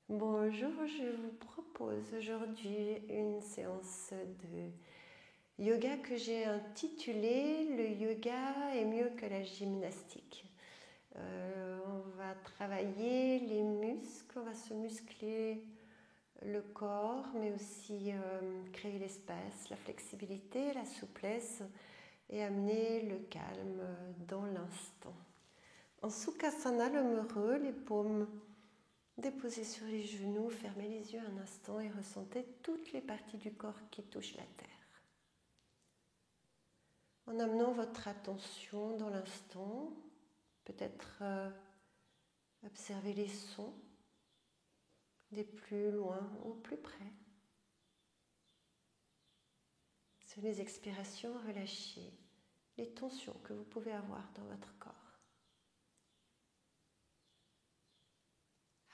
Bonjour, je vous propose aujourd'hui une séance de yoga que j'ai intitulée « Le yoga est mieux que la gymnastique ». On va travailler les muscles, on va se muscler le corps, mais aussi créer l'espace, la flexibilité, la souplesse et amener le calme dans l'instant. En Sukhasana, l'homme heureux, les paumes déposez sur les genoux, fermez les yeux un instant et ressentez toutes les parties du corps qui touchent la terre. En amenant votre attention dans l'instant, peut-être observez les sons des plus loin ou plus près. Sur les expirations, relâchez les tensions que vous pouvez avoir dans votre corps.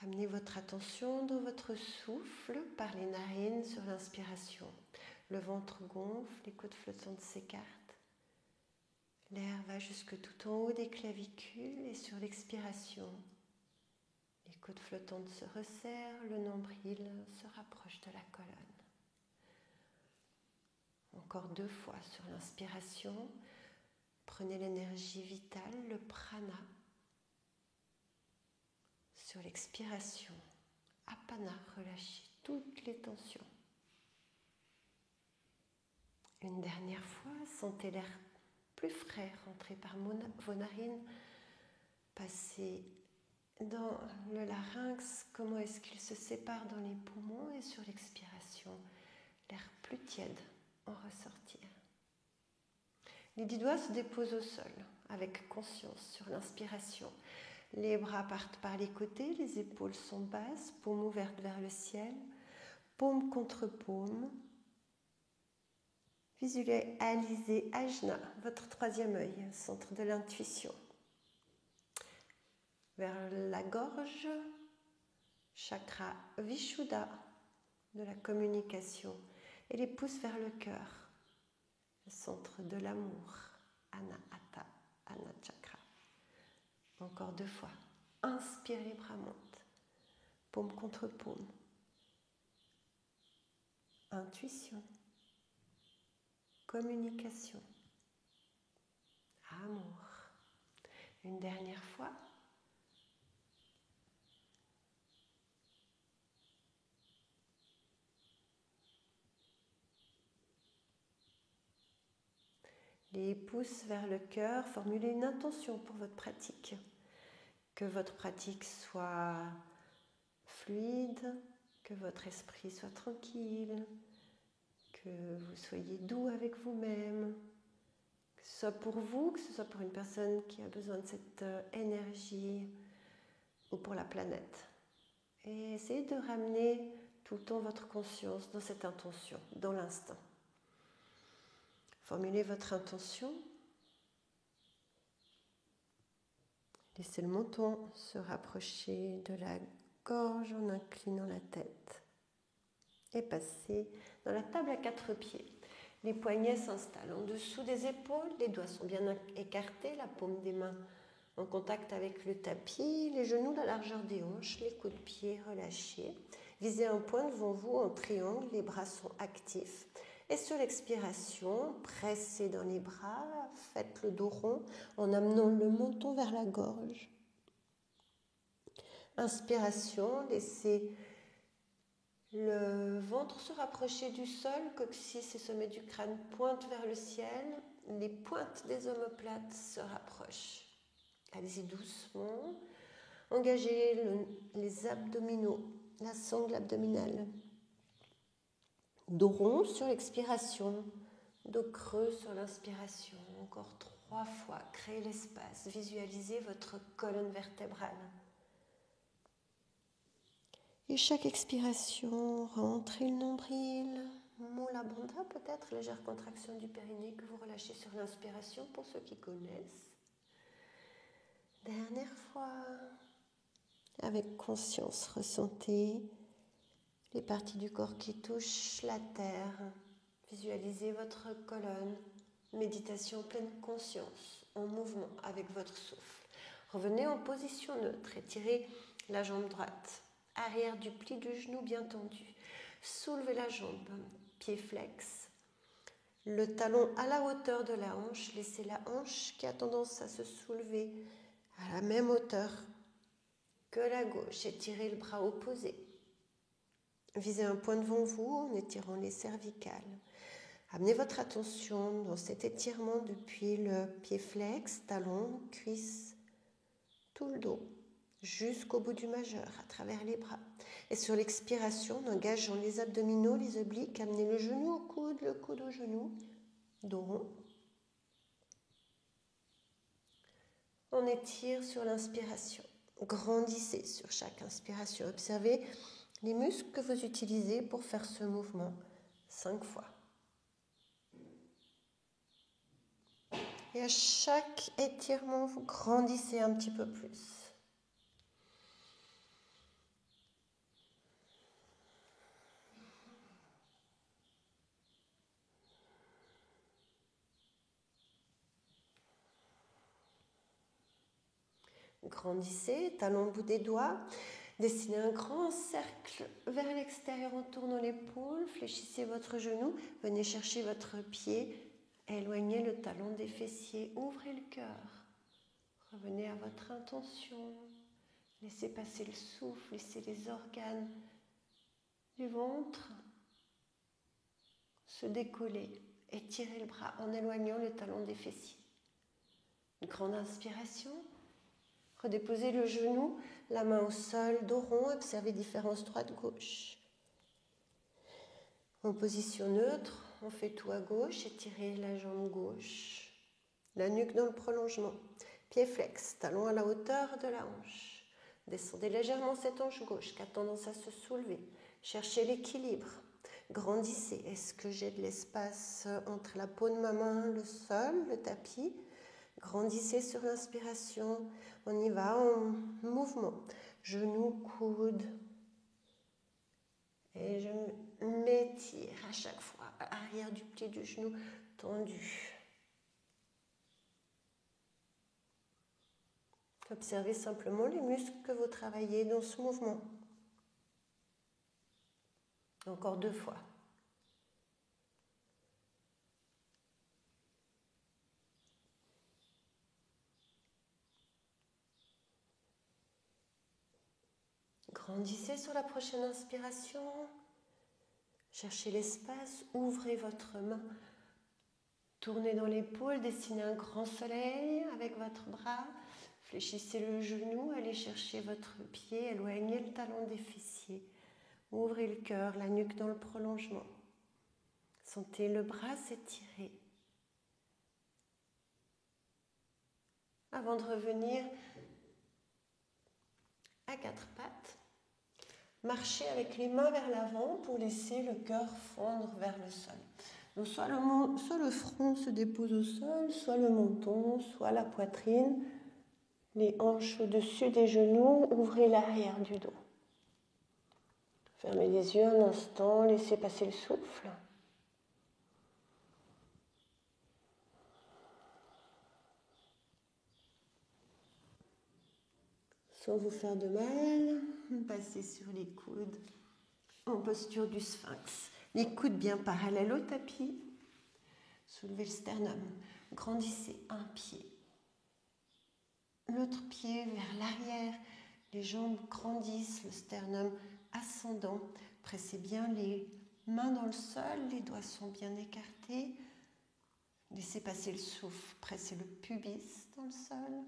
Amenez votre attention dans votre souffle par les narines sur l'inspiration. Le ventre gonfle, les côtes flottantes s'écartent. L'air va jusque tout en haut des clavicules et sur l'expiration, les côtes flottantes se resserrent, le nombril se rapproche de la colonne. Encore 2 fois sur l'inspiration, prenez l'énergie vitale, le prana. Sur l'expiration, apana, relâchez toutes les tensions. Une dernière fois, sentez l'air plus frais rentrer par vos narines, passer dans le larynx, comment est-ce qu'il se sépare dans les poumons et sur l'expiration, l'air plus tiède en ressortir. Les 10 doigts se déposent au sol avec conscience sur l'inspiration. Les bras partent par les côtés, les épaules sont basses, paumes ouvertes vers le ciel, paume contre paume. Visualisez Ajna, votre 3e œil, centre de l'intuition. Vers la gorge, chakra Vishuddha, de la communication, et les pouces vers le cœur, le centre de l'amour, Anahata, Anachakra. Encore 2 fois. Inspire, les bras montent. Paume contre paume. Intuition. Communication. Amour. Une dernière fois. Les pouces vers le cœur, formulez une intention pour votre pratique. Que votre pratique soit fluide, que votre esprit soit tranquille, que vous soyez doux avec vous-même, que ce soit pour vous, que ce soit pour une personne qui a besoin de cette énergie ou pour la planète. Et essayez de ramener tout le temps votre conscience dans cette intention, dans l'instant. Formulez votre intention. Laissez le menton se rapprocher de la gorge en inclinant la tête. Et passez dans la table à 4 pieds. Les poignets s'installent en dessous des épaules, les doigts sont bien écartés, la paume des mains en contact avec le tapis, les genoux à la largeur des hanches, les coudes de pied relâchés. Visez un point devant vous en triangle, les bras sont actifs. Et sur l'expiration, pressez dans les bras, faites le dos rond en amenant le menton vers la gorge. Inspiration, laissez le ventre se rapprocher du sol, coccyx et sommet du crâne pointent vers le ciel. Les pointes des omoplates se rapprochent. Allez-y doucement. Engagez les abdominaux, la sangle abdominale. Dos rond sur l'expiration, dos creux sur l'inspiration. Encore 3 fois. Créez l'espace. Visualisez votre colonne vertébrale. Et chaque expiration, rentrez le nombril. Mula Bandha peut-être, légère contraction du périnée que vous relâchez sur l'inspiration pour ceux qui connaissent. Dernière fois. Avec conscience, ressentez les parties du corps qui touchent la terre. Visualisez votre colonne. Méditation pleine conscience, en mouvement avec votre souffle. Revenez en position neutre, étirez la jambe droite. arrière du pli du genou bien tendu. Soulevez la jambe, pied flex. Le talon à la hauteur de la hanche, laissez la hanche qui a tendance à se soulever à la même hauteur que la gauche. Étirez le bras opposé. Visez un point devant vous en étirant les cervicales. Amenez votre attention dans cet étirement depuis le pied flex, talon, cuisse, tout le dos, jusqu'au bout du majeur, à travers les bras. Et sur l'expiration, en engageant les abdominaux, les obliques, amenez le genou au coude, le coude au genou, dos rond. On étire sur l'inspiration. Grandissez sur chaque inspiration. Observez les muscles que vous utilisez pour faire ce mouvement 5 fois. Et à chaque étirement, vous grandissez un petit peu plus. Grandissez, talon au bout des doigts. Dessinez un grand cercle vers l'extérieur en tournant l'épaule. Fléchissez votre genou. Venez chercher votre pied. Éloignez le talon des fessiers. Ouvrez le cœur. Revenez à votre intention. Laissez passer le souffle. Laissez les organes du ventre se décoller. Étirez le bras en éloignant le talon des fessiers. Une grande inspiration. Redéposez le genou, la main au sol, dos rond, observez différence droite-gauche. En position neutre, on fait tout à gauche, étirez la jambe gauche, la nuque dans le prolongement, pied flex, talon à la hauteur de la hanche. Descendez légèrement cette hanche gauche qui a tendance à se soulever. Cherchez l'équilibre, grandissez. Est-ce que j'ai de l'espace entre la paume de ma main, le sol, le tapis ? Grandissez sur l'inspiration. On y va en mouvement. Genou, coude. Et je m'étire à chaque fois. Arrière du pli du genou tendu. Observez simplement les muscles que vous travaillez dans ce mouvement. Encore 2 fois. Grandissez sur la prochaine inspiration. Cherchez l'espace, ouvrez votre main. Tournez dans l'épaule, dessinez un grand soleil avec votre bras. Fléchissez le genou, allez chercher votre pied, éloignez le talon des fessiers. Ouvrez le cœur, la nuque dans le prolongement. Sentez le bras s'étirer. Avant de revenir à 4 pattes, marchez avec les mains vers l'avant pour laisser le cœur fondre vers le sol. Donc soit le front se dépose au sol, soit le menton, soit la poitrine. Les hanches au-dessus des genoux, ouvrez l'arrière du dos. Fermez les yeux un instant, laissez passer le souffle. Sans vous faire de mal, passez sur les coudes en posture du sphinx. Les coudes bien parallèles au tapis. Soulevez le sternum. Grandissez un pied. L'autre pied vers l'arrière. Les jambes grandissent, le sternum ascendant. Pressez bien les mains dans le sol. Les doigts sont bien écartés. Laissez passer le souffle. Pressez le pubis dans le sol.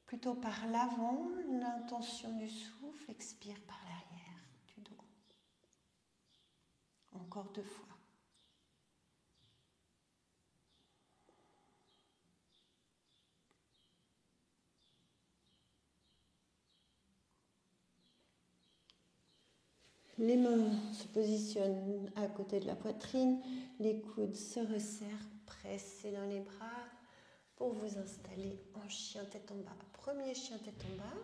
Plutôt par l'avant, l'intention du souffle, expire par l'arrière du dos. Encore 2 fois. Les mains se positionnent à côté de la poitrine, les coudes se resserrent, pressez dans les bras pour vous installer en chien tête en bas. Premier chien tête en bas,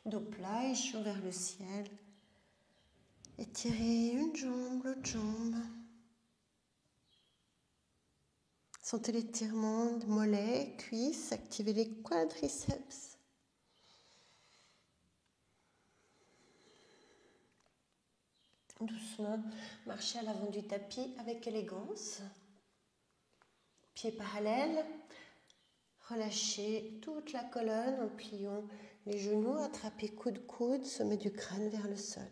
dos plat, échou vers le ciel. Étirez une jambe, l'autre jambe. Sentez l'étirement de mollets, cuisses, activez les quadriceps. Doucement, marchez à l'avant du tapis avec élégance. Pieds parallèles. Relâchez toute la colonne en pliant les genoux, attrapez coude-coude, sommet du crâne vers le sol.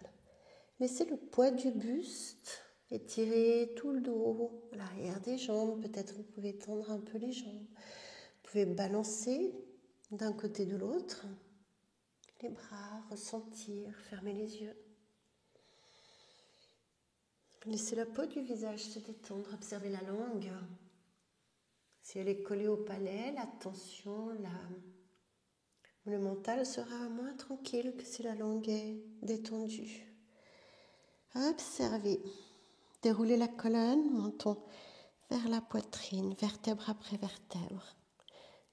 Laissez le poids du buste, étirez tout le dos, l'arrière des jambes, peut-être vous pouvez tendre un peu les jambes. Vous pouvez balancer d'un côté de l'autre, les bras, ressentir, fermez les yeux. Laissez la peau du visage se détendre, observez la langue. Si elle est collée au palais, la tension, le mental sera moins tranquille que si la langue est détendue. Observez. Déroulez la colonne, menton vers la poitrine, vertèbre après vertèbre.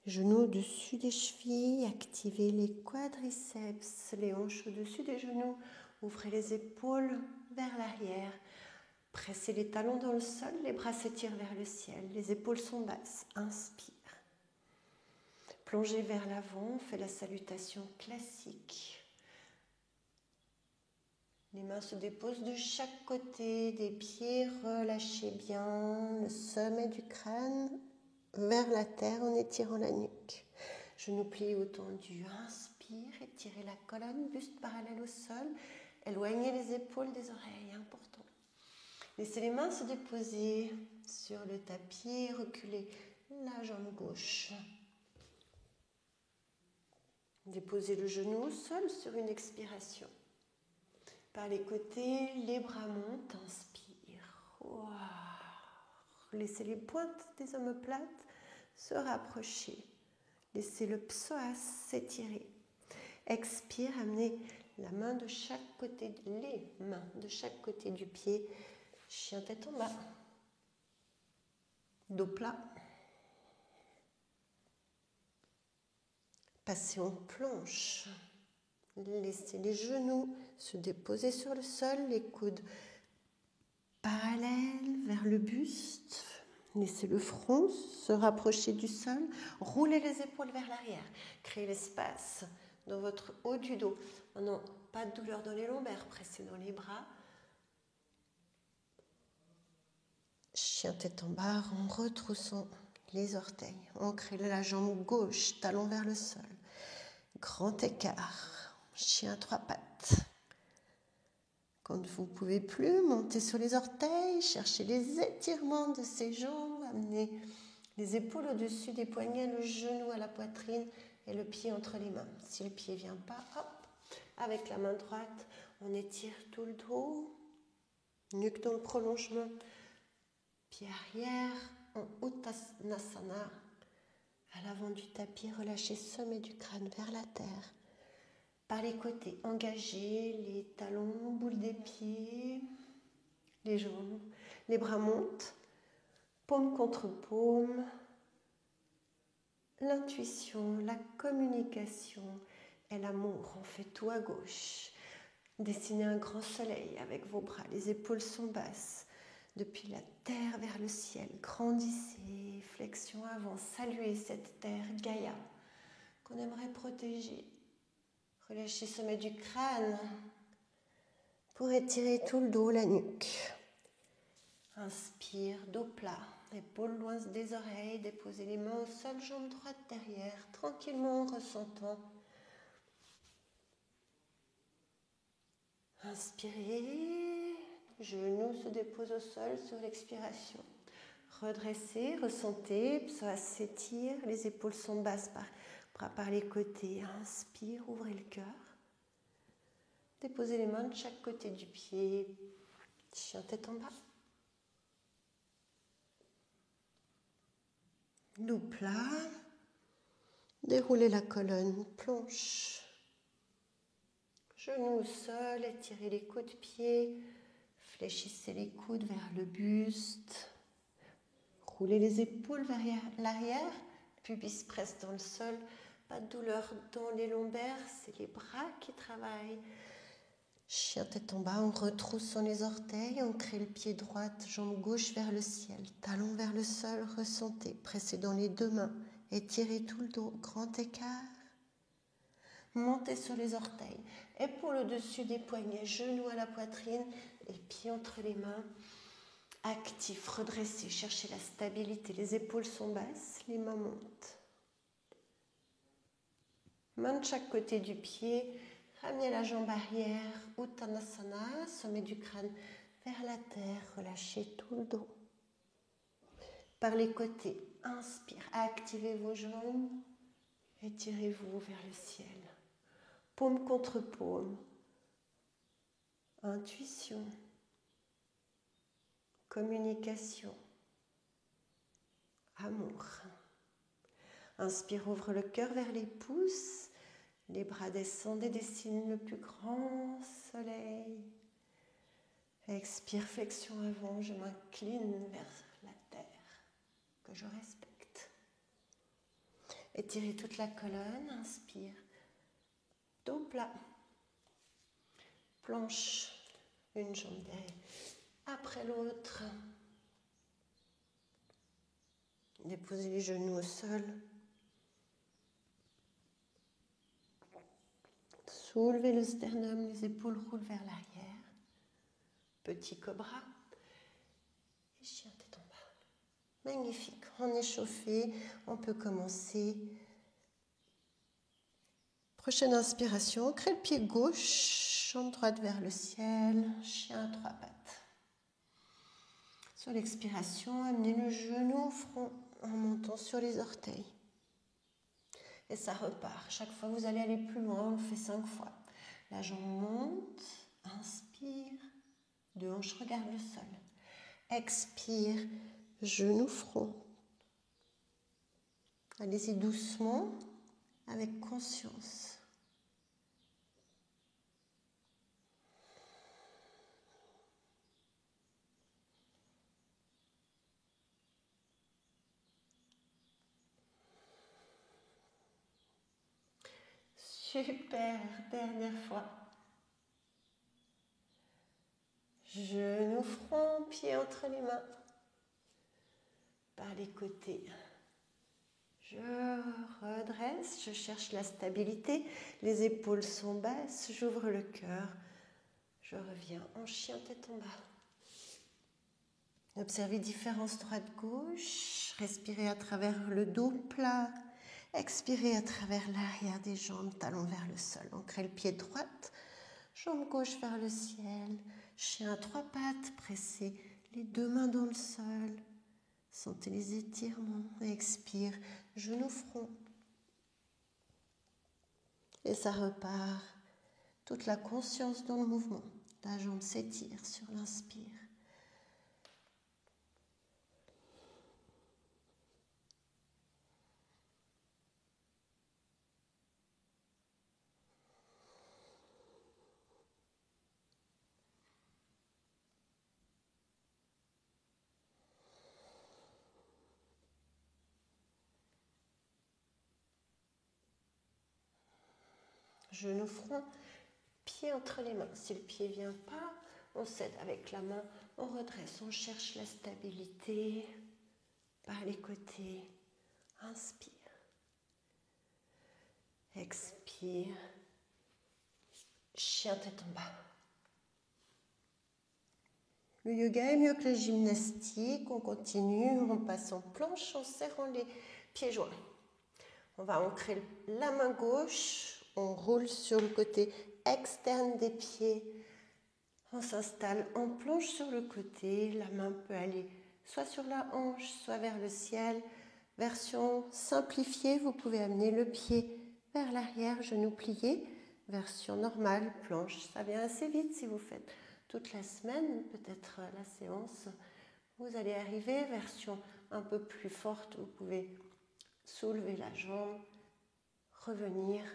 Genoux au-dessus des chevilles, activez les quadriceps, les hanches au-dessus des genoux. Ouvrez les épaules vers l'arrière. Pressez les talons dans le sol, les bras s'étirent vers le ciel, les épaules sont basses. Inspire. Plongez vers l'avant, on fait la salutation classique. Les mains se déposent de chaque côté des pieds, relâchez bien le sommet du crâne vers la terre en étirant la nuque. Genoux pliés ou tendus, inspire, étirez la colonne, buste parallèle au sol, éloignez les épaules des oreilles, important. Laissez les mains se déposer sur le tapis, reculez la jambe gauche. Déposez le genou au sol sur une expiration. Par les côtés, les bras montent, inspire. Wow. Laissez les pointes des omoplates se rapprocher. Laissez le psoas s'étirer. Expire, amenez la main de chaque côté, les mains de chaque côté du pied. Chien tête en bas. Dos plat. Passez en planche. Laissez les genoux se déposer sur le sol, les coudes parallèles vers le buste. Laissez le front se rapprocher du sol. Roulez les épaules vers l'arrière. Créez l'espace dans votre haut du dos. Maintenant, pas de douleur dans les lombaires. Pressez dans les bras. Chien tête en bas en retroussant les orteils. Ancrez la jambe gauche, talon vers le sol. Grand écart. Chien à trois pattes. Quand vous ne pouvez plus, montez sur les orteils, cherchez les étirements de ces jambes, amenez les épaules au-dessus des poignets, le genou à la poitrine et le pied entre les mains. Si le pied ne vient pas, hop, avec la main droite, on étire tout le dos, nuque dans le prolongement, pied arrière en Uttanasana. À l'avant du tapis, relâchez sommet du crâne vers la terre. Par les côtés, engagez les talons, boules des pieds, les jambes, les bras montent, paume contre paume. L'intuition, la communication et l'amour, on fait tout à gauche. Dessinez un grand soleil avec vos bras, les épaules sont basses. Depuis la terre vers le ciel, grandissez, flexion avant, saluez cette terre Gaïa qu'on aimerait protéger. Relâchez le sommet du crâne pour étirer tout le dos, la nuque. Inspire, dos plat, épaules loin des oreilles, déposez les mains au sol, jambe droite derrière, tranquillement en ressentant. Inspirez, genoux se déposent au sol sur l'expiration. Redressez, ressentez, psoas s'étire, les épaules sont basses par les côtés. Inspire, ouvrez le cœur. Déposez les mains de chaque côté du pied. Chien tête en bas. Dos plat. Déroulez la colonne, planche. Genoux au sol, étirez les coudes de pied. Fléchissez les coudes vers le buste. Roulez les épaules vers l'arrière. Pubis presse dans le sol. Pas de douleur dans les lombaires, c'est les bras qui travaillent. Chien tête en bas, on retroussant les orteils, on crée le pied droit, jambe gauche vers le ciel, talon vers le sol, ressentez, pressez dans les deux mains, étirez tout le dos, grand écart. Montez sur les orteils. Épaules au-dessus des poignets, genoux à la poitrine et pieds entre les mains. Actif, redressez, cherchez la stabilité. Les épaules sont basses, les mains montent. Main de chaque côté du pied. Ramenez la jambe arrière, Uttanasana, sommet du crâne vers la terre. Relâchez tout le dos. Par les côtés, inspire, activez vos jambes. Étirez-vous vers le ciel. Paume contre paume. Intuition. Communication. Amour. Inspire, ouvre le cœur vers les pouces. Les bras descendent et dessinent le plus grand soleil. Expire, flexion avant, je m'incline vers la terre que je respecte. Étirez toute la colonne, inspire. Dos plat. Planche, une jambe derrière, après l'autre. Déposez les genoux au sol. Soulevez le sternum, les épaules roulent vers l'arrière. Petit cobra. Et chien tête en bas. Magnifique. On est chauffé. On peut commencer. Prochaine inspiration. Crée le pied gauche. Jambe droite vers le ciel. Chien à trois pattes. Sur l'expiration, amenez le genou au front en montant sur les orteils. Et ça repart. Chaque fois, vous allez aller plus loin. On le fait 5 fois. La jambe monte. Inspire. Deux hanches regardent le sol. Expire. Genou, front. Allez-y doucement, avec conscience. Super, dernière fois. Genou, front, pied entre les mains. Par les côtés. Je redresse, je cherche la stabilité. Les épaules sont basses, j'ouvre le cœur. Je reviens en chien tête en bas. Observez différence droite-gauche. Respirez à travers le dos plat. Expirez à travers l'arrière des jambes, talons vers le sol. Ancrez le pied droite, jambe gauche vers le ciel. Chien à trois pattes, pressez les deux mains dans le sol. Sentez les étirements. Expire, genou front. Et ça repart. Toute la conscience dans le mouvement. La jambe s'étire sur l'inspire. Genou front, pied entre les mains. Si le pied ne vient pas, on s'aide avec la main, on redresse, on cherche la stabilité par les côtés. Inspire. Expire. Chien tête en bas. Le yoga est mieux que la gymnastique. On continue, on passe en planche en serrant les pieds joints. On va ancrer la main gauche. On roule sur le côté externe des pieds. On s'installe en planche sur le côté. La main peut aller soit sur la hanche, soit vers le ciel. Version simplifiée, vous pouvez amener le pied vers l'arrière, genou plié. Version normale, planche. Ça vient assez vite si vous faites toute la semaine, peut-être la séance. Vous allez arriver, version un peu plus forte, vous pouvez soulever la jambe, revenir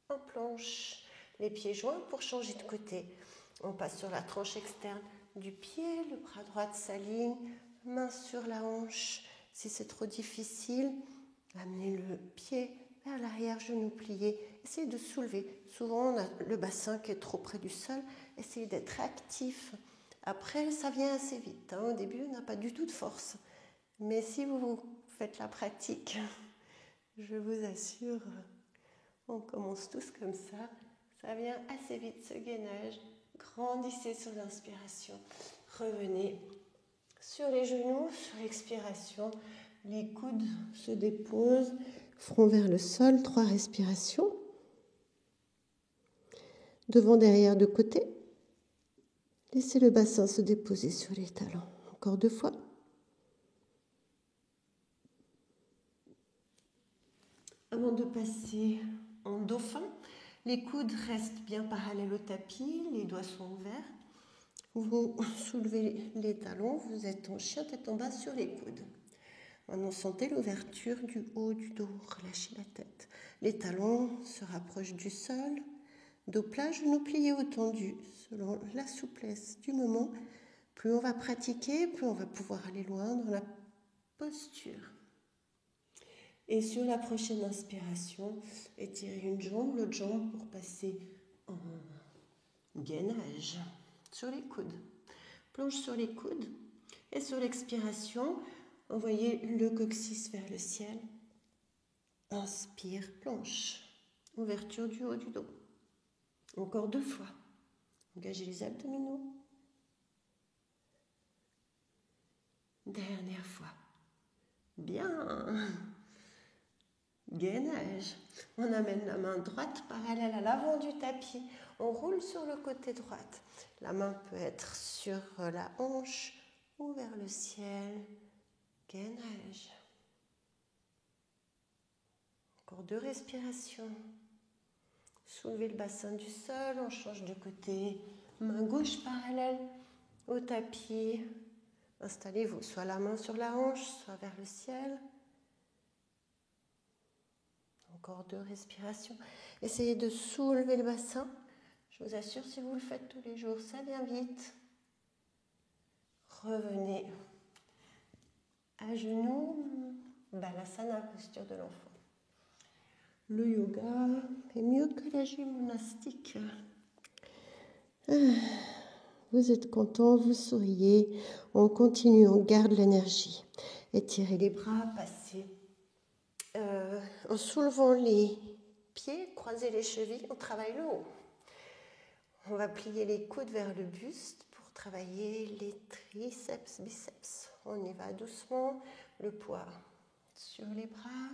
en planche, les pieds joints pour changer de côté. On passe sur la tranche externe du pied, le bras droit s'aligne, main sur la hanche. Si c'est trop difficile, amenez le pied vers l'arrière, genou plié. Essayez de soulever. Souvent, on a le bassin qui est trop près du sol. Essayez d'être actif. Après, ça vient assez vite. Au début, on n'a pas du tout de force. Mais si vous faites la pratique, je vous assure On commence tous comme ça. Ça vient assez vite, ce gainage. Grandissez sur l'inspiration. Revenez sur les genoux, sur l'expiration. Les coudes se déposent, front vers le sol. 3 respirations. Devant, derrière, de côté. Laissez le bassin se déposer sur les talons. Encore 2 fois. Avant de passer en dauphin, les coudes restent bien parallèles au tapis, les doigts sont ouverts. Vous soulevez les talons, vous êtes en chien tête en bas sur les coudes. Maintenant, sentez l'ouverture du haut du dos, relâchez la tête. Les talons se rapprochent du sol, dos plat, genoux pliés ou tendus, selon la souplesse du moment. Plus on va pratiquer, plus on va pouvoir aller loin dans la posture. Et sur la prochaine inspiration, étirez une jambe, l'autre jambe pour passer en gainage sur les coudes. Plonge sur les coudes et sur l'expiration, envoyez le coccyx vers le ciel. Inspire, planche. Ouverture du haut du dos. Encore 2 fois. Engagez les abdominaux. Dernière fois. Bien. Gainage. On amène la main droite parallèle à l'avant du tapis. On roule sur le côté droit. La main peut être sur la hanche ou vers le ciel. Gainage. Encore 2 respirations. Soulevez le bassin du sol, on change de côté. Main gauche parallèle au tapis. Installez-vous, soit la main sur la hanche, soit vers le ciel. Encore 2 respirations. Essayez de soulever le bassin. Je vous assure, si vous le faites tous les jours, ça vient vite. Revenez à genoux. Balasana, posture de l'enfant. Le yoga est mieux que la gymnastique. Vous êtes content, vous souriez. On continue, on garde l'énergie. Étirez les bras, passez. En soulevant les pieds, croisez les chevilles, on travaille le haut. On va plier les coudes vers le buste pour travailler les triceps, biceps. On y va doucement, le poids sur les bras.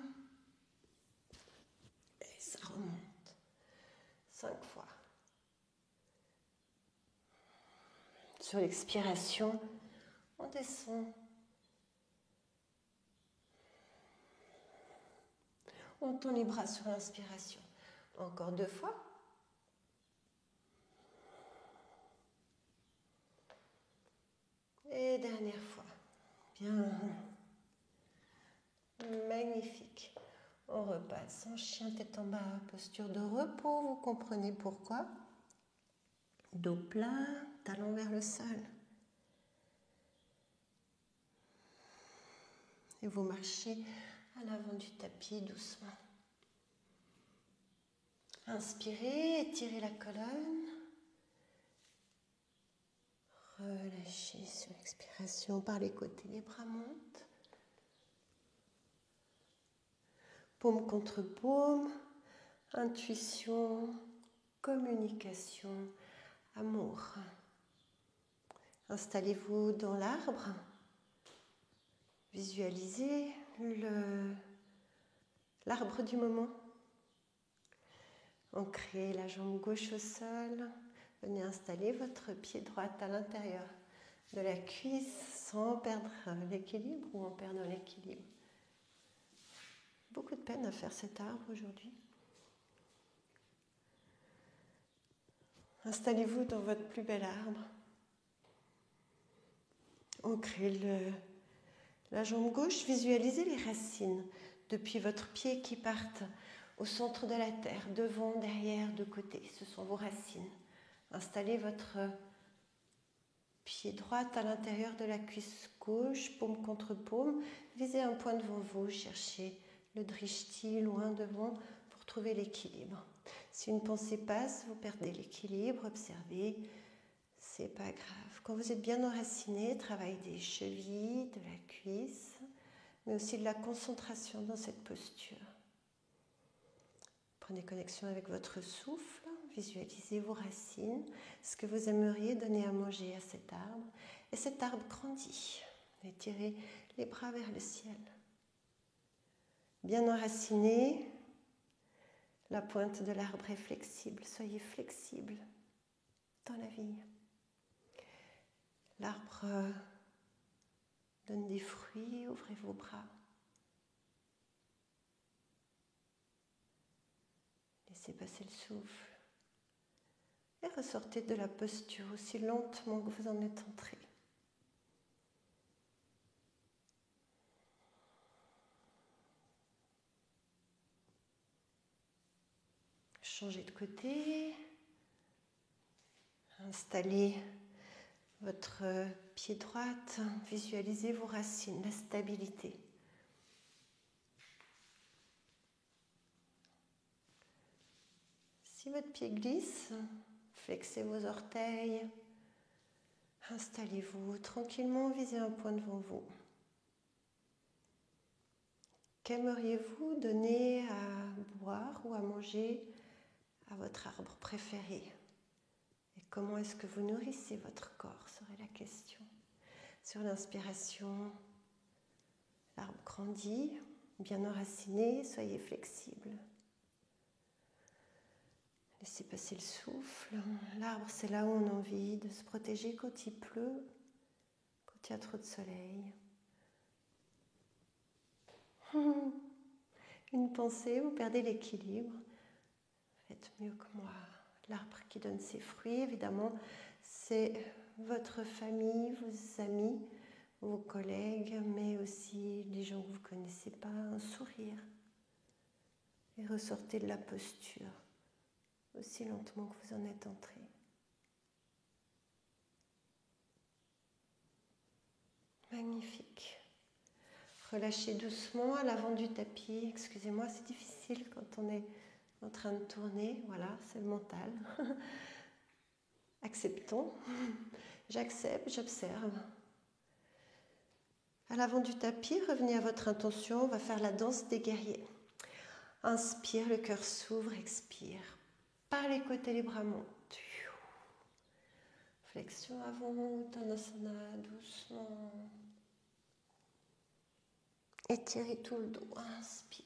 Et ça remonte. 5 fois. Sur l'expiration, on descend. On tend les bras sur l'inspiration. Encore 2 fois. Et dernière fois. Bien. Magnifique. On repasse en chien tête en bas, posture de repos. Vous comprenez pourquoi. Dos plat, talon vers le sol. Et vous marchez à l'avant du tapis doucement. Inspirez, étirez la colonne. Relâchez sur l'expiration par les côtés, les bras montent. Paume contre paume, intuition, communication, amour. Installez-vous dans l'arbre. Visualisez l'arbre du moment. Ancrez la jambe gauche au sol. Venez installer votre pied droit à l'intérieur de la cuisse sans perdre l'équilibre ou en perdant l'équilibre. Beaucoup de peine à faire cet arbre aujourd'hui. Installez-vous dans votre plus bel arbre. Ancrez la jambe gauche, visualisez les racines depuis votre pied qui partent au centre de la terre, devant, derrière, de côté. Ce sont vos racines. Installez votre pied droit à l'intérieur de la cuisse gauche, paume contre paume. Visez un point devant vous, cherchez le drishti loin devant pour trouver l'équilibre. Si une pensée passe, vous perdez l'équilibre, observez, c'est pas grave. Quand vous êtes bien enraciné, travaillez des chevilles, de la cuisse, mais aussi de la concentration dans cette posture. Prenez connexion avec votre souffle, visualisez vos racines, ce que vous aimeriez donner à manger à cet arbre. Et cet arbre grandit. Étirez les bras vers le ciel. Bien enraciné, la pointe de l'arbre est flexible. Soyez flexible dans la vie. L'arbre donne des fruits, ouvrez vos bras. Laissez passer le souffle. Et ressortez de la posture aussi lentement que vous en êtes entré. Changez de côté. Installez votre pied droit. Visualisez vos racines, la stabilité. Si votre pied glisse, flexez vos orteils. Installez-vous tranquillement, visez un point devant vous. Qu'aimeriez-vous donner à boire ou à manger à votre arbre préféré? Et comment est-ce que vous nourrissez votre corps, serait la question. Sur l'inspiration, l'arbre grandit, bien enraciné, soyez flexible. Laissez passer le souffle. L'arbre, c'est là où on a envie de se protéger quand il pleut, quand il y a trop de soleil. Une pensée, vous perdez l'équilibre. Faites mieux que moi. L'arbre qui donne ses fruits, évidemment, c'est votre famille, vos amis, vos collègues, mais aussi les gens que vous ne connaissez pas. Un sourire. Et ressortez de la posture, aussi lentement que vous en êtes entré. Magnifique. Relâchez doucement à l'avant du tapis. Excusez-moi, c'est difficile quand on est en train de tourner. Voilà, c'est le mental. Acceptons. J'accepte, j'observe. À l'avant du tapis, revenez à votre intention. On va faire la danse des guerriers. Inspire, le cœur s'ouvre, expire. Par les côtés, les bras montent. Flexion avant, Uttanasana, doucement. Étirez tout le dos, inspire.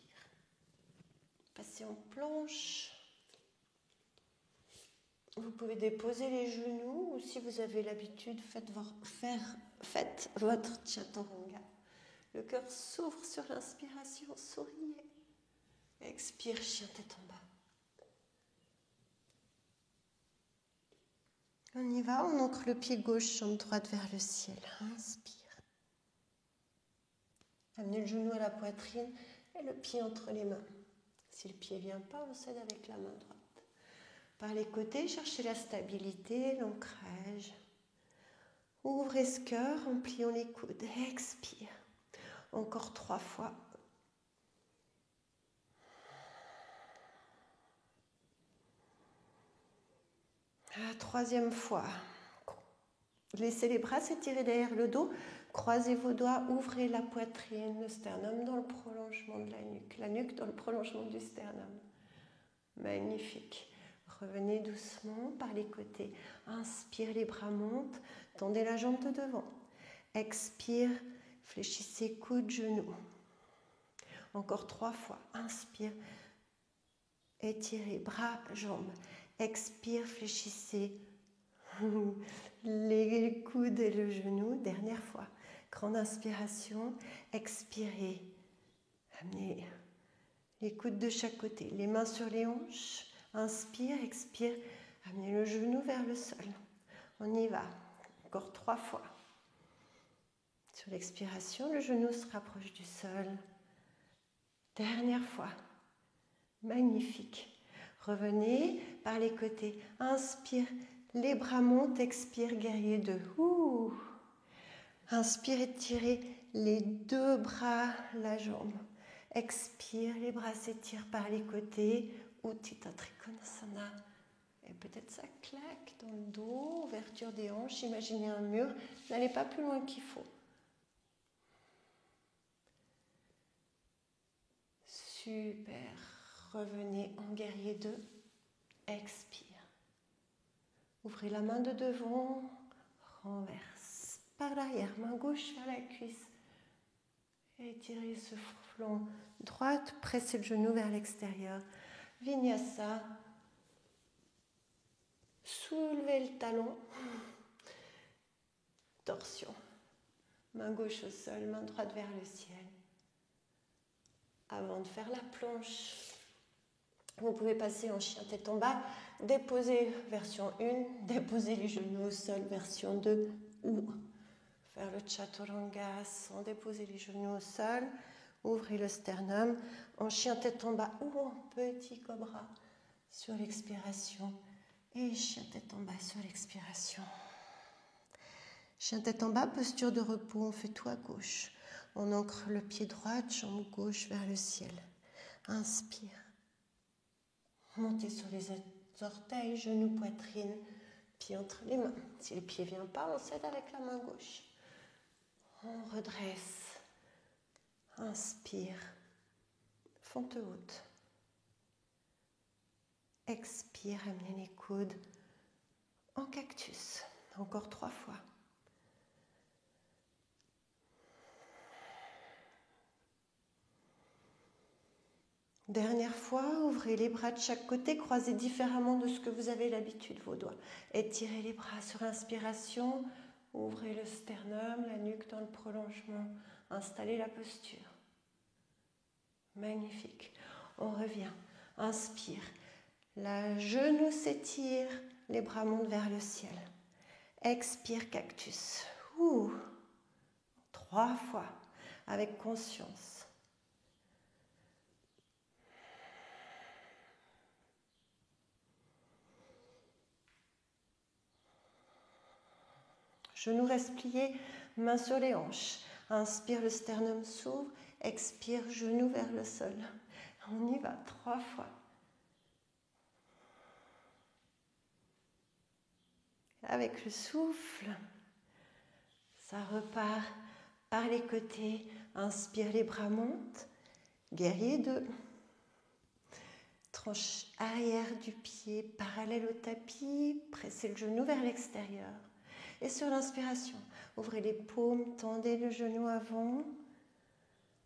Passez en planche. Vous pouvez déposer les genoux ou si vous avez l'habitude, faites votre chaturanga. Le cœur s'ouvre sur l'inspiration, souriez. Expire, chien tête en bas. On y va, on ancre le pied gauche, jambe droite vers le ciel. Inspire. Amenez le genou à la poitrine et le pied entre les mains. Si le pied ne vient pas, on s'aide avec la main droite. Par les côtés, cherchez la stabilité, l'ancrage. Ouvrez ce cœur en pliant les coudes. Expire. Encore 3 fois. La 3e fois. Laissez les bras s'étirer derrière le dos. Croisez vos doigts, ouvrez la poitrine, le sternum dans le prolongement de la nuque dans le prolongement du sternum. Magnifique. Revenez doucement par les côtés. Inspire, les bras montent, tendez la jambe de devant. Expire, fléchissez coudes, genoux. Encore 3 fois. Inspire, étirez, bras, jambes. Expire, fléchissez les coudes et le genou. Dernière fois. Grande inspiration. Expirez. Amenez les coudes de chaque côté. Les mains sur les hanches. Inspire, expire. Amenez le genou vers le sol. On y va. Encore 3 fois. Sur l'expiration, le genou se rapproche du sol. Dernière fois. Magnifique. Revenez par les côtés. Inspire, les bras montent, expire, guerrier 2. Inspire, étirez les 2 bras, la jambe. Expire, les bras s'étirent par les côtés. Utthita Trikonasana. Et peut-être ça claque dans le dos, ouverture des hanches, imaginez un mur. N'allez pas plus loin qu'il faut. Super. Revenez en guerrier 2. Expire. Ouvrez la main de devant. Renverse par l'arrière. Main gauche vers la cuisse. Étirez ce flanc droite. Pressez le genou vers l'extérieur. Vinyasa. Soulevez le talon. Torsion. Main gauche au sol, main droite vers le ciel. Avant de faire la planche, vous pouvez passer en chien tête en bas, déposer version 1, déposer les genoux au sol version 2 ou faire le chaturanga sans déposer les genoux au sol. Ouvrez le sternum en chien tête en bas ou en petit cobra sur l'expiration et chien tête en bas sur l'expiration. Chien tête en bas, posture de repos, on fait tout à gauche. On ancre le pied droit, jambe gauche vers le ciel. Inspire. Montez sur les orteils, genoux, poitrine, pied entre les mains. Si le pied ne vient pas, on s'aide avec la main gauche. On redresse. Inspire. Fente haute. Expire, amenez les coudes en cactus. Encore 3 fois. Dernière fois, ouvrez les bras de chaque côté, croisez différemment de ce que vous avez l'habitude, vos doigts. Étirez les bras sur inspiration, ouvrez le sternum, la nuque dans le prolongement, installez la posture. Magnifique. On revient. Inspire. La genou s'étire, les bras montent vers le ciel. Expire, cactus. 3 fois, avec conscience. Genoux restent pliés, mains sur les hanches. Inspire, le sternum s'ouvre. Expire, genou vers le sol. On y va 3 fois. Avec le souffle, ça repart par les côtés. Inspire, les bras montent. Guerrier 2. Tranche arrière du pied parallèle au tapis. Pressez le genou vers l'extérieur. Et sur l'inspiration, ouvrez les paumes, tendez le genou avant.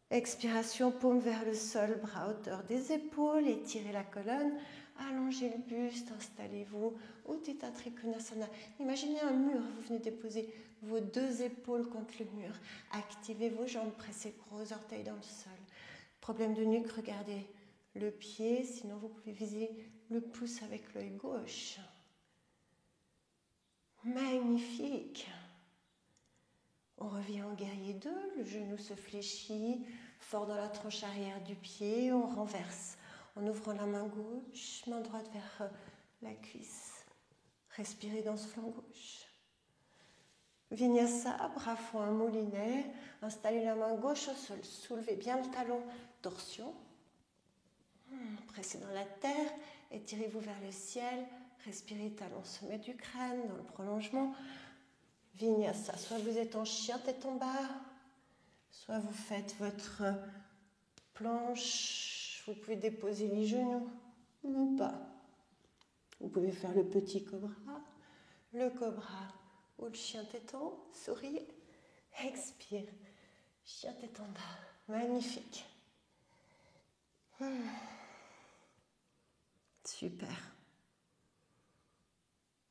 Expiration, paume vers le sol, bras à hauteur des épaules, étirez la colonne, allongez le buste, installez-vous, Utthita Trikonasana. Imaginez un mur, vous venez déposer vos 2 épaules contre le mur. Activez vos jambes, pressez gros orteils dans le sol. Problème de nuque, regardez le pied, sinon vous pouvez viser le pouce avec l'œil gauche. Magnifique. On revient en guerrier 2, le genou se fléchit, fort dans la tranche arrière du pied, on renverse en ouvrant la main gauche, main droite vers la cuisse. Respirez dans ce flanc gauche. Vinyasa, bras fond un moulinet, installez la main gauche au sol, soulevez bien le talon, torsion. Pressez dans la terre, étirez-vous vers le ciel, respirez talon sommet du crâne dans le prolongement. Vinyasa, soit vous êtes en chien tête en bas, soit vous faites votre planche, vous pouvez déposer les genoux ou pas. Vous pouvez faire le petit cobra ou le chien tête en haut, souriez, expire, chien tête en bas, magnifique. Super.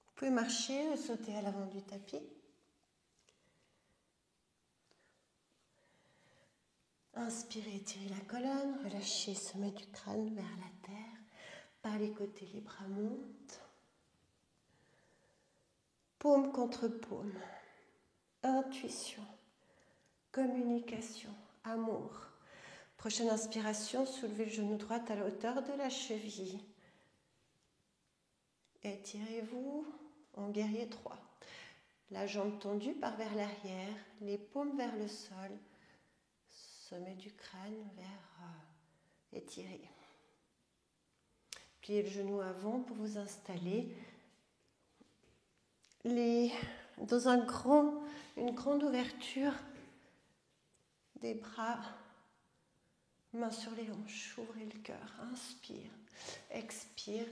Vous pouvez marcher ou sauter à l'avant du tapis. Inspirez, étirez la colonne, relâchez, sommet du crâne vers la terre. Par les côtés, les bras montent. Paume contre paume. Intuition, communication, amour. Prochaine inspiration, soulevez le genou droit à la hauteur de la cheville. Étirez-vous en guerrier 3. La jambe tendue part vers l'arrière, les paumes vers le sol. Sommet du crâne vers étiré. Pliez le genou avant pour vous installer. Dans une grande ouverture des bras Main sur les hanches, ouvrez le cœur, inspire, expire,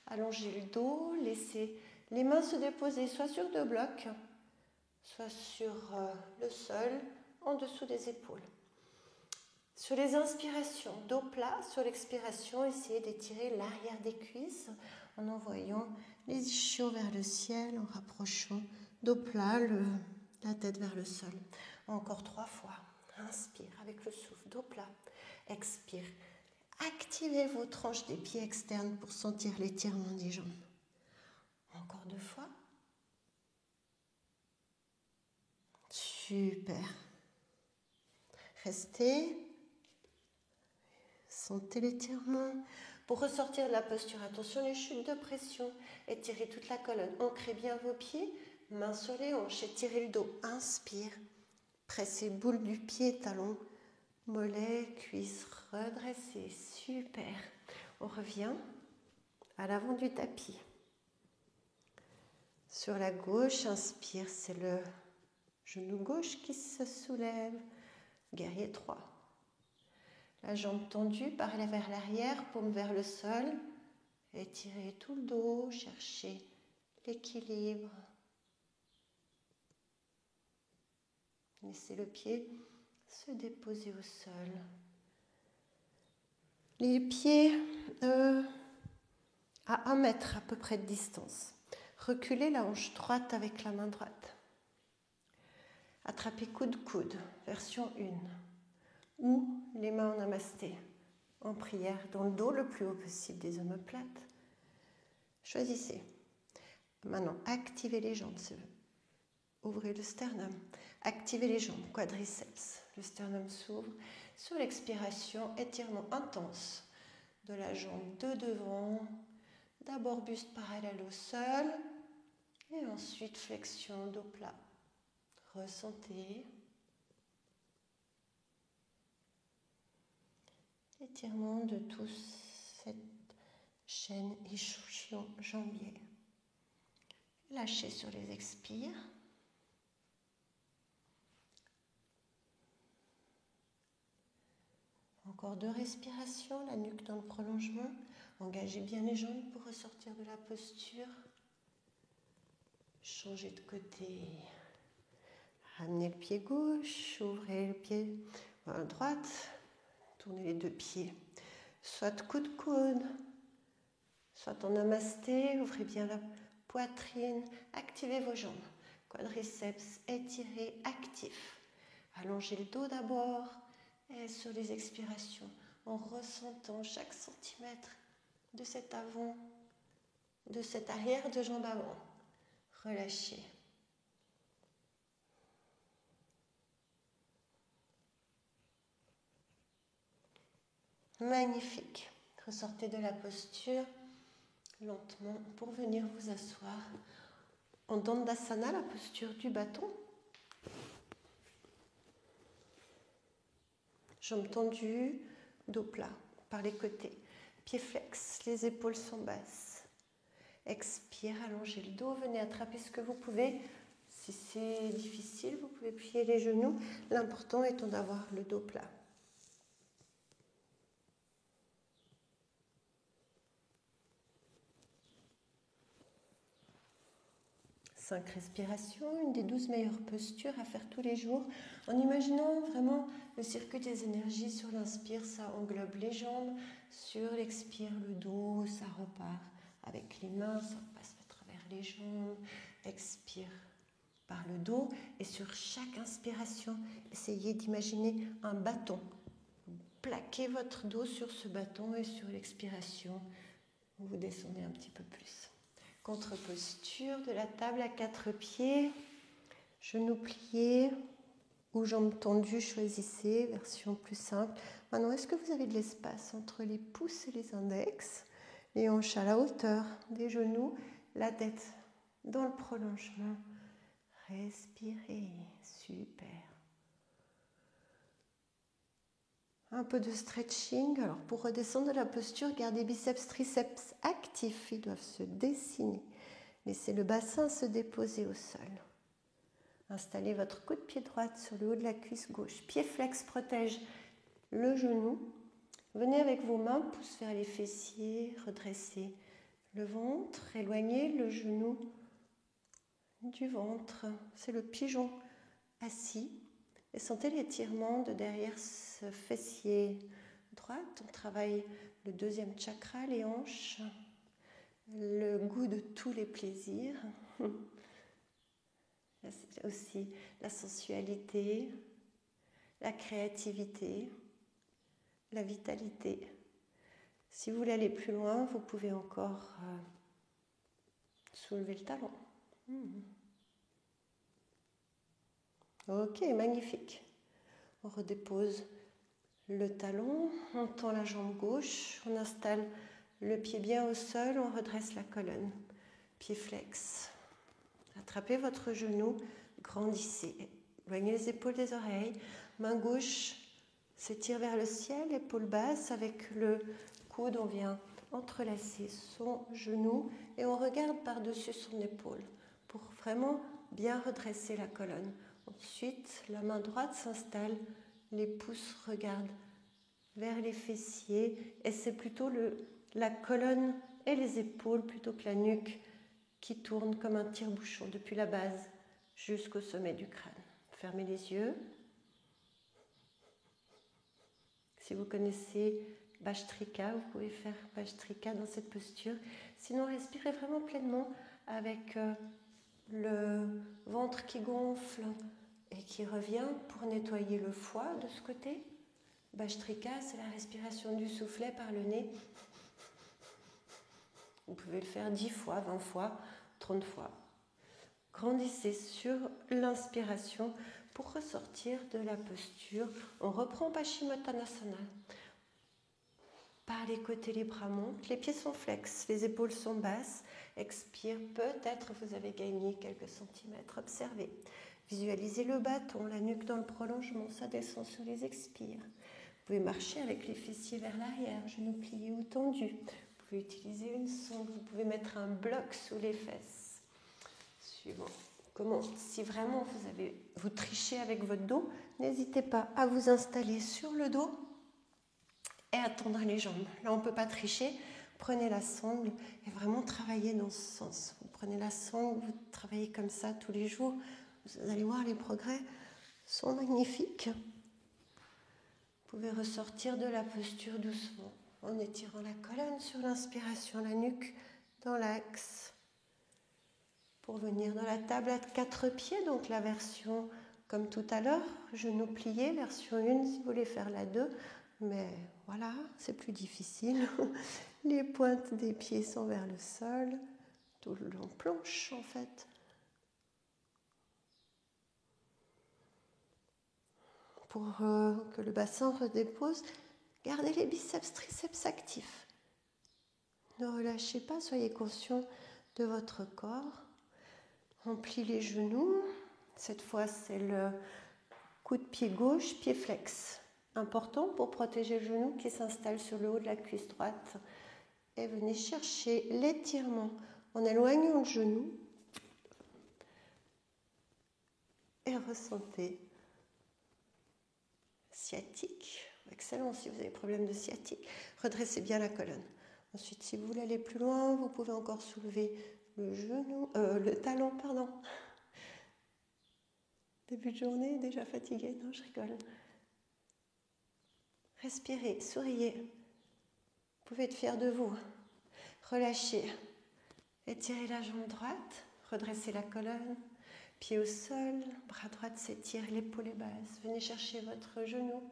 allongez le dos, laissez les mains se déposer soit sur deux blocs, soit sur le sol, en dessous des épaules. Sur les inspirations, dos plat, sur l'expiration, essayez d'étirer l'arrière des cuisses en envoyant les ischios vers le ciel, en rapprochant dos plat, la tête vers le sol. Encore 3 fois. Inspire avec le souffle, dos plat. Expire. Activez vos tranches des pieds externes pour sentir l'étirement des jambes. Encore 2 fois. Super. Restez. Sentez l'étirement. Pour ressortir de la posture, attention les chutes de pression. Étirez toute la colonne. Ancrez bien vos pieds. Mains sur les hanches. Étirez le dos. Inspire. Pressez boule du pied, talon, mollet, cuisse. Redressez. Super. On revient à l'avant du tapis. Sur la gauche, inspire. C'est le genou gauche qui se soulève. Guerrier 3. La jambe tendue, parlez vers l'arrière, paume vers le sol. Étirez tout le dos, cherchez l'équilibre. Laissez le pied se déposer au sol. Les pieds à 1 mètre à peu près de distance. Reculez la hanche droite avec la main droite. Attrapez coude-coude, version 1. Ou les mains en namasté, en prière, dans le dos le plus haut possible des omoplates. Choisissez. Maintenant, activez les jambes. Ouvrez le sternum. Activez les jambes, quadriceps. Le sternum s'ouvre. Sur l'expiration, étirement intense de la jambe de devant. D'abord buste parallèle au sol. Et ensuite flexion, dos plat. Ressentez. Étirement de toute cette chaîne ischio-jambier. Lâchez sur les expires. Encore 2 respirations, la nuque dans le prolongement. Engagez bien les jambes pour ressortir de la posture. Changez de côté. Ramenez le pied gauche, ouvrez le pied droite. Tournez les 2 pieds, soit coude-coude, soit en namasté, ouvrez bien la poitrine, activez vos jambes, quadriceps étirés, actifs. Allongez le dos d'abord et sur les expirations, en ressentant chaque centimètre de cet avant, de cet arrière de jambe avant. Relâchez. Magnifique. Ressortez de la posture lentement pour venir vous asseoir en Dandasana, la posture du bâton. Jambes tendues, dos plat par les côtés. Pieds flex, les épaules sont basses. Expire, allongez le dos, venez attraper ce que vous pouvez. Si c'est difficile, vous pouvez plier les genoux. L'important étant d'avoir le dos plat. 5 respirations, une des 12 meilleures postures à faire tous les jours, en imaginant vraiment le circuit des énergies. Sur l'inspire, ça englobe les jambes, sur l'expire, le dos, ça repart avec les mains, ça passe à travers les jambes, expire par le dos, et sur chaque inspiration, essayez d'imaginer un bâton. Plaquez votre dos sur ce bâton et sur l'expiration, vous descendez un petit peu plus. Contre-posture de la table à 4 pieds, genoux pliés ou jambes tendues, choisissez, version plus simple. Maintenant, est-ce que vous avez de l'espace entre les pouces et les index, les hanches à la hauteur des genoux, la tête dans le prolongement? Respirez, super. Un peu de stretching. Alors pour redescendre de la posture, gardez biceps, triceps actifs, ils doivent se dessiner. Laissez le bassin se déposer au sol. Installez votre coude pied droit sur le haut de la cuisse gauche. Pied flex protège le genou. Venez avec vos mains, pouce vers les fessiers, redressez le ventre, éloignez le genou du ventre. C'est le pigeon assis. Et sentez l'étirement de derrière ce fessier droite. On travaille le deuxième chakra, les hanches, le goût de tous les plaisirs. Aussi la sensualité, la créativité, la vitalité. Si vous voulez aller plus loin, vous pouvez encore soulever le talon. Ok, magnifique. On redépose le talon, on tend la jambe gauche, on installe le pied bien au sol, on redresse la colonne. Pied flex. Attrapez votre genou, grandissez. Éloignez les épaules des oreilles. Main gauche s'étire vers le ciel, épaule basse avec le coude, on vient entrelacer son genou et on regarde par-dessus son épaule pour vraiment bien redresser la colonne. Ensuite, la main droite s'installe, les pouces regardent vers les fessiers et c'est plutôt la colonne et les épaules plutôt que la nuque qui tourne comme un tire-bouchon depuis la base jusqu'au sommet du crâne. Fermez les yeux. Si vous connaissez Bhastrika, vous pouvez faire Bhastrika dans cette posture. Sinon, respirez vraiment pleinement avec le ventre qui gonfle et qui revient pour nettoyer le foie de ce côté. Bhastrika, c'est la respiration du soufflet par le nez. Vous pouvez le faire 10 fois, 20 fois, 30 fois. Grandissez sur l'inspiration pour ressortir de la posture. On reprend Paschimottanasana. Par les côtés, les bras montent, les pieds sont flex, les épaules sont basses. Expire, peut-être vous avez gagné quelques centimètres. Observez. Visualisez le bâton, la nuque dans le prolongement, ça descend sur les expires. Vous pouvez marcher avec les fessiers vers l'arrière, genoux pliés ou tendus. Vous pouvez utiliser une sangle, vous pouvez mettre un bloc sous les fesses. Suivant. Si vraiment vous trichez avec votre dos, n'hésitez pas à vous installer sur le dos et à tendre les jambes. Là, on ne peut pas tricher. Prenez la sangle et vraiment travaillez dans ce sens. Vous prenez la sangle, vous travaillez comme ça tous les jours. Vous allez voir, les progrès sont magnifiques. Vous pouvez ressortir de la posture doucement en étirant la colonne sur l'inspiration, la nuque dans l'axe. Pour venir dans la table à 4 pieds, donc la version comme tout à l'heure, genoux pliés, version 1 si vous voulez faire la 2, mais voilà, c'est plus difficile. Les pointes des pieds sont vers le sol, tout le long planche en fait. Pour que le bassin redépose, gardez les biceps, triceps actifs. Ne relâchez pas, soyez conscient de votre corps. On plie les genoux. Cette fois, c'est le coup de pied gauche, pied flex. Important pour protéger le genou qui s'installe sur le haut de la cuisse droite. Et venez chercher l'étirement en éloignant le genou. Et ressentez sciatique. Excellent si vous avez problème de sciatique. Redressez bien la colonne. Ensuite, si vous voulez aller plus loin, vous pouvez encore soulever le talon, pardon. Début de journée, déjà fatigué, non, je rigole. Respirez, souriez. Vous pouvez être fiers de vous. Relâchez. Étirez la jambe droite, redressez la colonne, pied au sol, bras droit s'étire, l'épaule est basse. Venez chercher votre genou.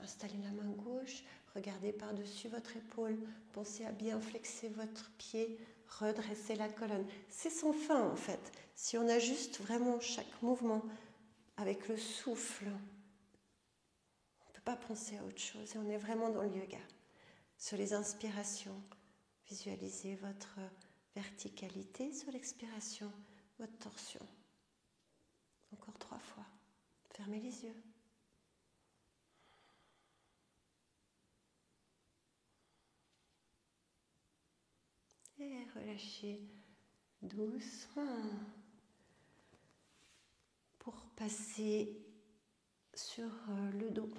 Installez la main gauche, regardez par-dessus votre épaule. Pensez à bien flexer votre pied, redresser la colonne. C'est sans fin en fait. Si on ajuste vraiment chaque mouvement avec le souffle, on ne peut pas penser à autre chose et on est vraiment dans le yoga. Sur les inspirations, visualisez votre verticalité, sur l'expiration, votre torsion. Encore 3 fois. Fermez les yeux. Et relâchez doucement pour passer sur le dos.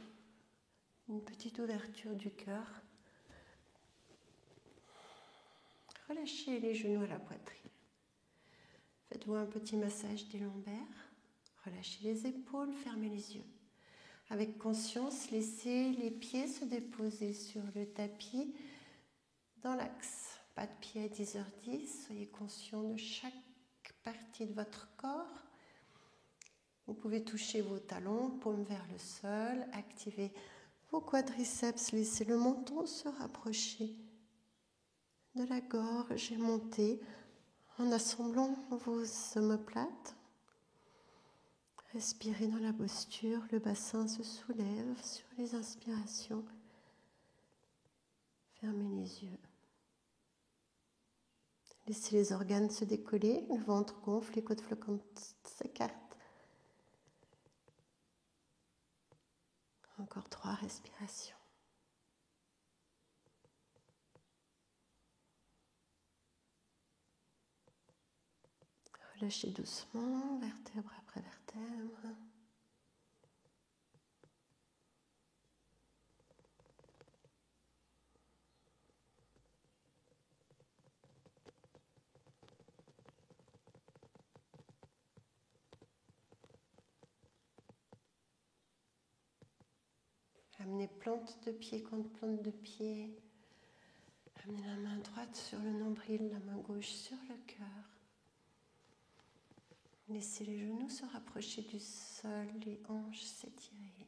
Une petite ouverture du cœur. Relâchez les genoux à la poitrine. Faites-vous un petit massage des lombaires. Relâchez les épaules, fermez les yeux. Avec conscience, laissez les pieds se déposer sur le tapis dans l'axe. Pas de pied à 10h10. Soyez conscient de chaque partie de votre corps. Vous pouvez toucher vos talons, paume vers le sol. Activez vos quadriceps. Laissez le menton se rapprocher de la gorge et monter en assemblant vos omoplates. Respirez dans la posture, le bassin se soulève sur les inspirations. Fermez les yeux. Laissez les organes se décoller, le ventre gonfle, les côtes flottantes s'écartent. Encore 3 respirations. Relâchez doucement, vertèbre après vertèbre. Amenez plante de pied contre plante de pied. Amenez la main droite sur le nombril, la main gauche sur le cœur. Laissez les genoux se rapprocher du sol, les hanches s'étirer.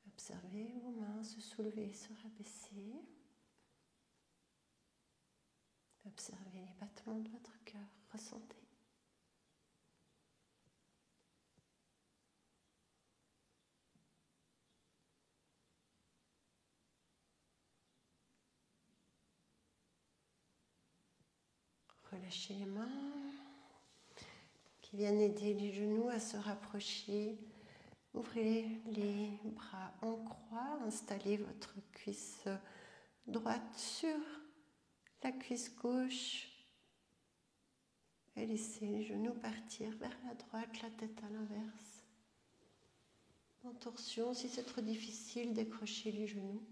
Observez vos mains se soulever, se rabaisser. Observez les battements de votre cœur, ressentez. Relâchez les mains qui viennent aider les genoux à se rapprocher. Ouvrez les bras en croix, installez votre cuisse droite sur la cuisse gauche et laissez les genoux partir vers la droite, la tête à l'inverse. En torsion, si c'est trop difficile, décrochez les genoux.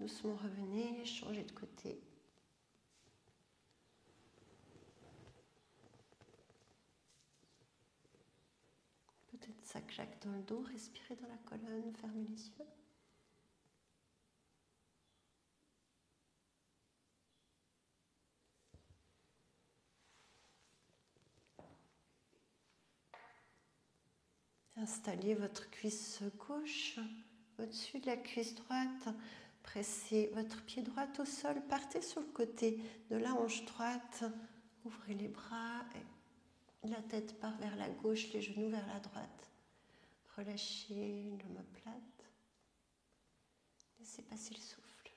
Doucement revenez, changez de côté. Peut-être ça claque dans le dos, respirez dans la colonne, fermez les yeux. Installez votre cuisse gauche au-dessus de la cuisse droite. Pressez votre pied droit au sol. Partez sur le côté de la hanche droite. Ouvrez les bras. Et la tête part vers la gauche, les genoux vers la droite. Relâchez l'omoplate. Laissez passer le souffle.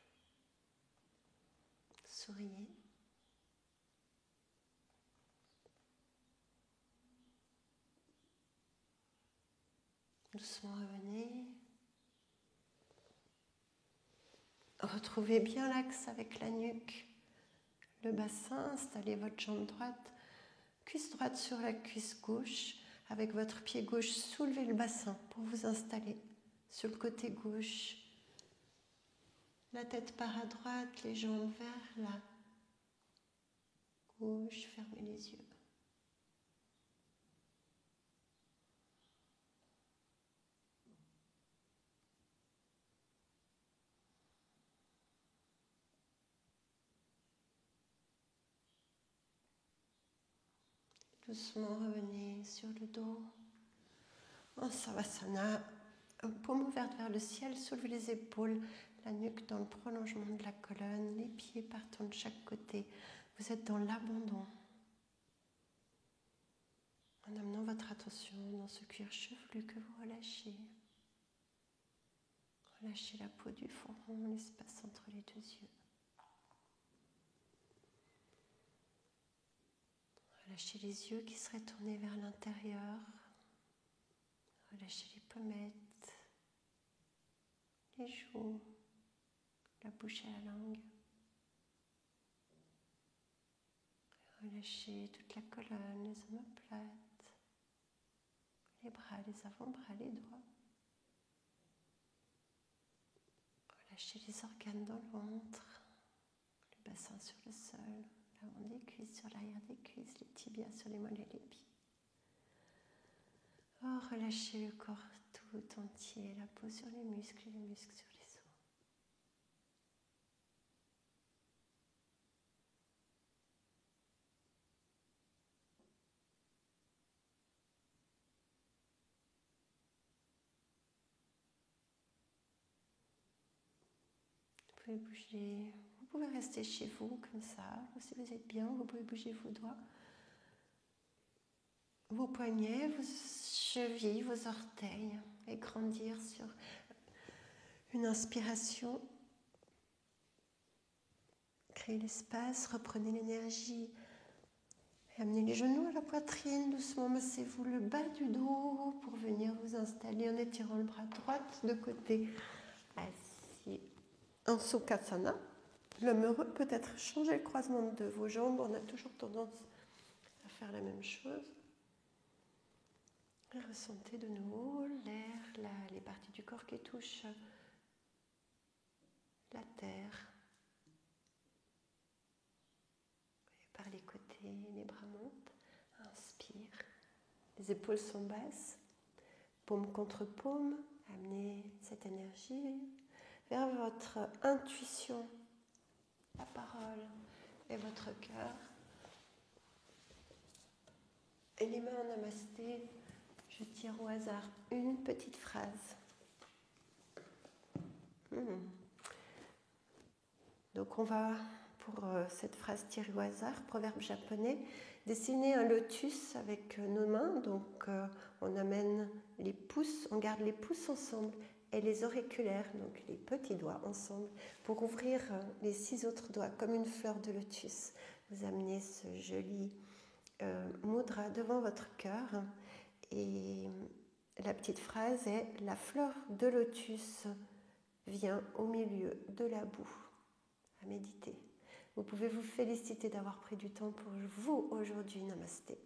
Souriez. Doucement revenez. Retrouvez bien l'axe avec la nuque, le bassin. Installez votre jambe droite, cuisse droite sur la cuisse gauche. Avec votre pied gauche, soulevez le bassin pour vous installer sur le côté gauche. La tête part à droite, les jambes vers la gauche. Fermez les yeux. Doucement revenez sur le dos. En Savasana, paume ouverte vers le ciel, soulevez les épaules, la nuque dans le prolongement de la colonne, les pieds partant de chaque côté. Vous êtes dans l'abandon. En amenant votre attention dans ce cuir chevelu que vous relâchez. Relâchez la peau du front, l'espace entre les deux yeux. Relâchez les yeux qui seraient tournés vers l'intérieur. Relâchez les pommettes, les joues, la bouche et la langue. Relâchez toute la colonne, les omoplates, les bras, les avant-bras, les doigts. Relâchez les organes dans le ventre, le bassin sur le sol, l'avant des cuisses sur l'arrière des cuisses, les tibias sur les mollets et les pieds. Oh, relâchez le corps tout entier, la peau sur les muscles sur les os. Vous pouvez bouger, vous pouvez rester chez vous comme ça, si vous êtes bien, vous pouvez bouger vos doigts, vos poignets, vos chevilles, vos orteils et grandir sur une inspiration. Créez l'espace, reprenez l'énergie et amenez les genoux à la poitrine, doucement massez-vous le bas du dos pour venir vous installer en étirant le bras droit de côté, assis en Sukhasana. L'homme heureux peut être changer le croisement de vos jambes, on a toujours tendance à faire la même chose. Et ressentez de nouveau l'air, les parties du corps qui touchent la terre. Et par les côtés, les bras montent, inspire. Les épaules sont basses, paume contre paume, amenez cette énergie vers votre intuition, la parole et votre cœur. Et les mains en namasté, je tire au hasard une petite phrase. Donc on va, pour cette phrase tirée au hasard, proverbe japonais, dessiner un lotus avec nos mains. Donc on amène les pouces, on garde les pouces ensemble et les auriculaires, donc les petits doigts ensemble, pour ouvrir les 6 autres doigts comme une fleur de lotus. Vous amenez ce joli mudra devant votre cœur et la petite phrase est « La fleur de lotus vient au milieu de la boue ». À méditer. Vous pouvez vous féliciter d'avoir pris du temps pour vous aujourd'hui. Namasté.